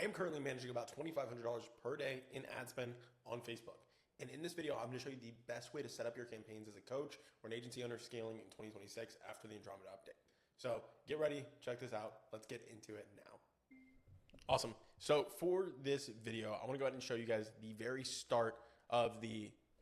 I am currently managing about $2,500 per day in ad spend on Facebook. And in this video, I'm going to show you the best way to set up your campaigns as a coach or an agency owner scaling in 2026 after the Andromeda update. So get ready, check this out. Let's get into it now. Awesome. So for this video, I want to go ahead and show you guys the very start of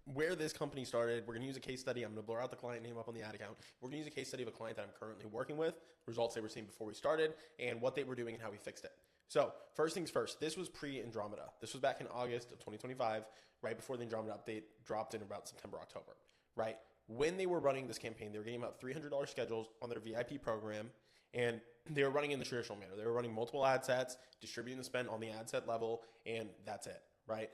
where this company started. We're going to use a case study. I'm going to blur out the client name up on the ad account. We're going to use a case study of a client that I'm currently working with, results they were seeing before we started, and what they were doing and how we fixed it. So first things first, this was pre-Andromeda. This was back in August of 2025, right before the Andromeda update dropped in about September, October, right? When they were running this campaign, they were getting about $300 schedules on their VIP program, and they were running in the traditional manner. They were running multiple ad sets, distributing the spend on the ad set level, and that's it, right?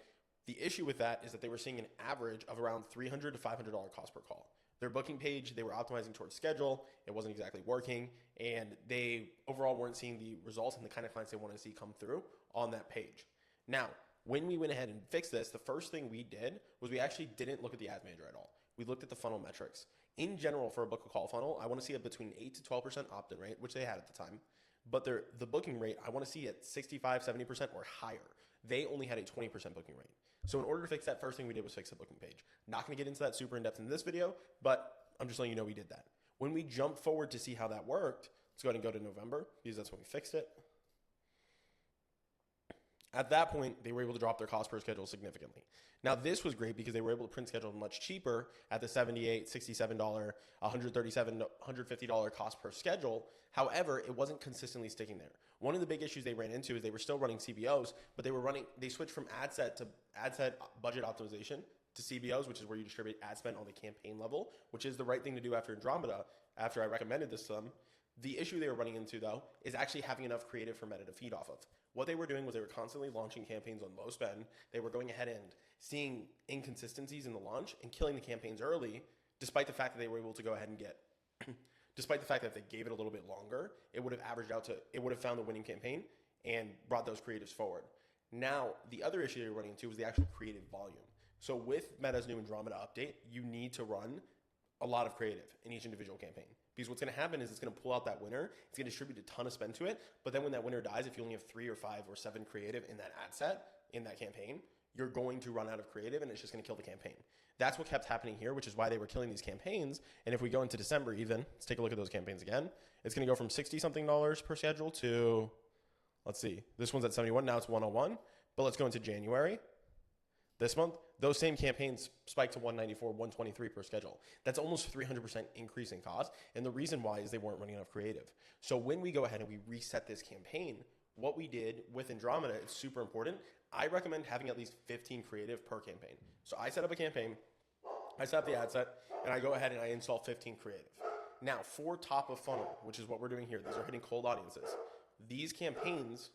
The issue with that is that they were seeing an average of around $300 to $500 cost per call. Their booking page, they were optimizing towards schedule. It wasn't exactly working, and they overall weren't seeing the results and the kind of clients they wanted to see come through on that page. Now, when we went ahead and fixed this, the first thing we did was we actually didn't look at the ads manager at all. We looked at the funnel metrics. In general, for a book a call funnel, I want to see it between 8 to 12% opt-in rate, which they had at the time. But the booking rate, I want to see at 65, 70% or higher. They only had a 20% booking rate. So in order to fix that, first thing we did was fix the booking page. Not going to get into that super in-depth in this video, but I'm just letting you know we did that. When we jump forward to see how that worked, let's go ahead and go to November because that's when we fixed it. At that point, they were able to drop their cost per schedule significantly. Now, this was great because they were able to print schedules much cheaper at the $78, $67, $137, $150 cost per schedule. However, it wasn't consistently sticking there. One of the big issues they ran into is they were still running CBOs, but they switched from ad set budget optimization to CBOs, which is where you distribute ad spend on the campaign level, which is the right thing to do after Andromeda, after I recommended this to them. The issue they were running into, though, is actually having enough creative for Meta to feed off of. What they were doing was they were constantly launching campaigns on low spend. They were going ahead and seeing inconsistencies in the launch and killing the campaigns early, despite the fact that they were able to go ahead and despite the fact that if they gave it a little bit longer, it would have found the winning campaign and brought those creatives forward. Now, the other issue they were running into was the actual creative volume. So with Meta's new Andromeda update, you need to run a lot of creative in each individual campaign. Because what's going to happen is it's going to pull out that winner. It's going to distribute a ton of spend to it. But then when that winner dies, if you only have 3 or 5 or 7 creative in that ad set, in that campaign, you're going to run out of creative and it's just going to kill the campaign. That's what kept happening here, which is why they were killing these campaigns. And if we go into December even, let's take a look at those campaigns again. It's going to go from $60-something per schedule to, let's see, this one's at 71. Now it's 101. But let's go into January. This month, those same campaigns spiked to 194, 123 per schedule. That's almost 300% increase in cost. And the reason why is they weren't running enough creative. So when we go ahead and we reset this campaign, what we did with Andromeda is super important. I recommend having at least 15 creative per campaign. So I set up a campaign, I set up the ad set, and I go ahead and I install 15 creative. Now, for top of funnel, which is what we're doing here, these are hitting cold audiences. These campaigns...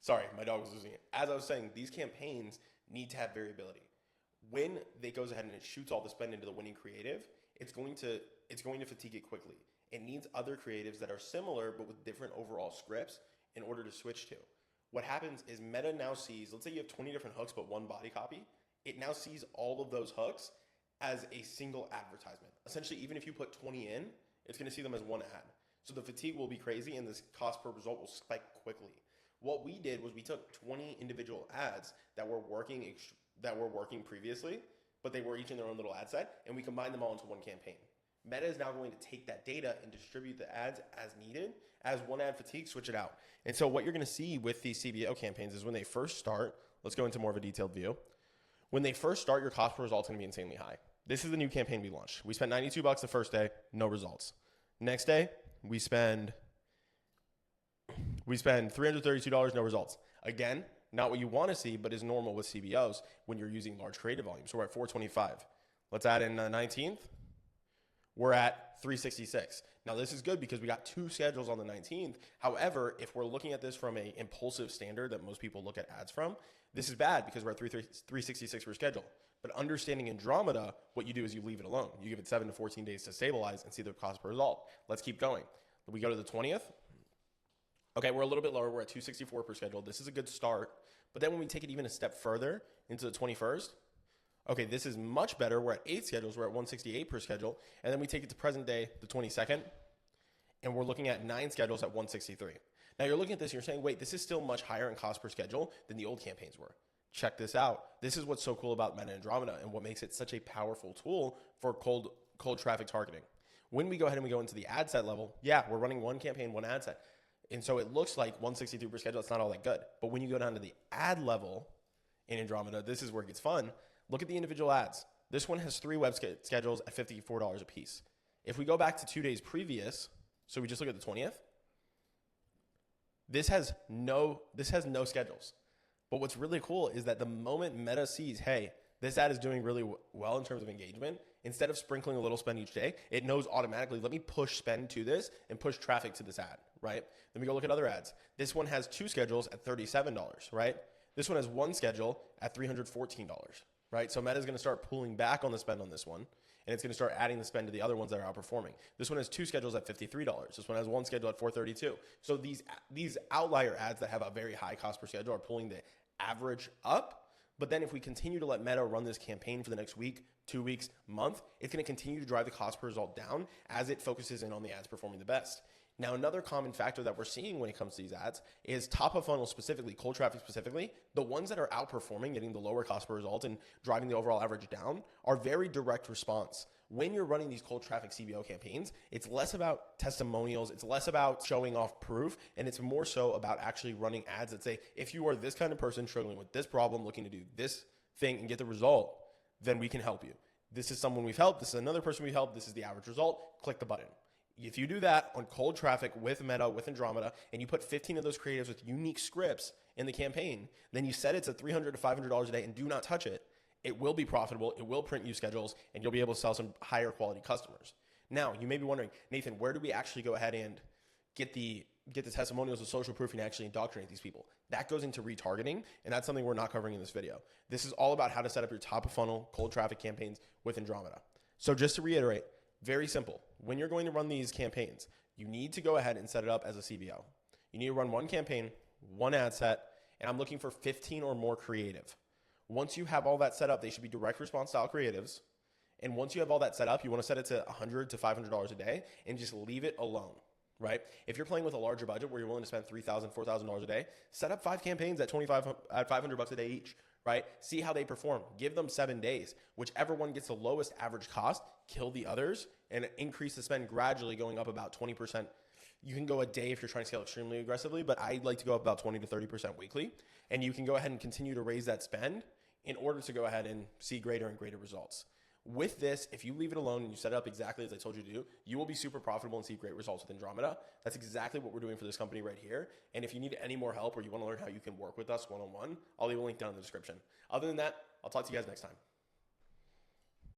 Sorry, my dog was losing it. As I was saying, these campaigns need to have variability. When they goes ahead and it shoots all the spend into the winning creative, it's going to fatigue it quickly. It needs other creatives that are similar but with different overall scripts in order to switch to. What happens is Meta now sees, let's say you have 20 different hooks but one body copy, it now sees all of those hooks as a single advertisement. Essentially, even if you put 20 in, it's going to see them as one ad. So the fatigue will be crazy and this cost per result will spike quickly. What we did was we took 20 individual ads that were working previously, but they were each in their own little ad set, and we combined them all into one campaign. Meta is now going to take that data and distribute the ads as needed. As one ad fatigue, switch it out. And so what you're going to see with these CBO campaigns is when they first start, let's go into more of a detailed view. When they first start, your cost per result is going to be insanely high. This is the new campaign we launched. We spent $92 the first day, no results. Next day, we spend $332, no results. Again, not what you want to see, but is normal with CBOs when you're using large creative volumes. So we're at 425. Let's add in the 19th. We're at 366. Now this is good because we got 2 schedules on the 19th. However, if we're looking at this from an impulsive standard that most people look at ads from, this is bad because we're at 366 per schedule. But understanding Andromeda, what you do is you leave it alone. You give it 7 to 14 days to stabilize and see the cost per result. Let's keep going. We go to the 20th. Okay, we're a little bit lower. We're at 264 per schedule. This is a good start. But then when we take it even a step further into the 21st, okay, this is much better. We're at 8 schedules. We're at 168 per schedule. And then we take it to present day, the 22nd, and we're looking at 9 schedules at 163. Now you're looking at this and you're saying, wait, this is still much higher in cost per schedule than the old campaigns were. Check this out. This is what's so cool about Meta Andromeda and what makes it such a powerful tool for cold traffic targeting. When we go ahead and we go into the ad set level, yeah, we're running one campaign, one ad set. And so it looks like 163 per schedule. It's not all that good. But when you go down to the ad level in Andromeda, this is where it gets fun. Look at the individual ads. This one has 3 web schedules at $54 a piece. If we go back to 2 days previous, so we just look at the 20th, this has no schedules. But what's really cool is that the moment Meta sees, hey, this ad is doing really well in terms of engagement, instead of sprinkling a little spend each day, it knows automatically, let me push spend to this and push traffic to this ad, right? Then we go look at other ads. This one has 2 schedules at $37, right? This one has 1 schedule at $314, right? So Meta is going to start pulling back on the spend on this one, and it's going to start adding the spend to the other ones that are outperforming. This one has 2 schedules at $53. This one has 1 schedule at $432. So these outlier ads that have a very high cost per schedule are pulling the average up. But then if we continue to let Meta run this campaign for the next week, 2 weeks, month, it's going to continue to drive the cost per result down as it focuses in on the ads performing the best. Now, another common factor that we're seeing when it comes to these ads is top of funnel specifically, cold traffic specifically, the ones that are outperforming, getting the lower cost per result and driving the overall average down are very direct response. When you're running these cold traffic CBO campaigns, it's less about testimonials, it's less about showing off proof, and it's more so about actually running ads that say, if you are this kind of person struggling with this problem, looking to do this thing and get the result, then we can help you. This is someone we've helped, this is another person we've helped, this is the average result, click the button. If you do that on cold traffic with Meta, with Andromeda, and you put 15 of those creatives with unique scripts in the campaign, then you set it to $300 to $500 a day and do not touch it, it will be profitable, it will print you schedules, and you'll be able to sell some higher quality customers. Now, you may be wondering, Nathan, where do we actually go ahead and get the testimonials of social proof and actually indoctrinate these people? That goes into retargeting, and that's something we're not covering in this video. This is all about how to set up your top of funnel cold traffic campaigns with Andromeda. So just to reiterate, very simple. When you're going to run these campaigns, you need to go ahead and set it up as a CBO. You need to run one campaign, one ad set, and I'm looking for 15 or more creative. Once you have all that set up, they should be direct response style creatives. And once you have all that set up, you want to set it to $100 to $500 a day and just leave it alone, right? If you're playing with a larger budget where you're willing to spend $3,000, $4,000 a day, set up 5 campaigns at $500 a day each, right? See how they perform. Give them 7 days. Whichever one gets the lowest average cost, kill the others and increase the spend gradually, going up about 20%. You can go a day if you're trying to scale extremely aggressively, but I like to go up about 20 to 30% weekly. And you can go ahead and continue to raise that spend in order to go ahead and see greater and greater results. With this, if you leave it alone and you set it up exactly as I told you to do, you will be super profitable and see great results with Andromeda. That's exactly what we're doing for this company right here. And if you need any more help or you want to learn how you can work with us one-on-one, I'll leave a link down in the description. Other than that, I'll talk to you guys next time.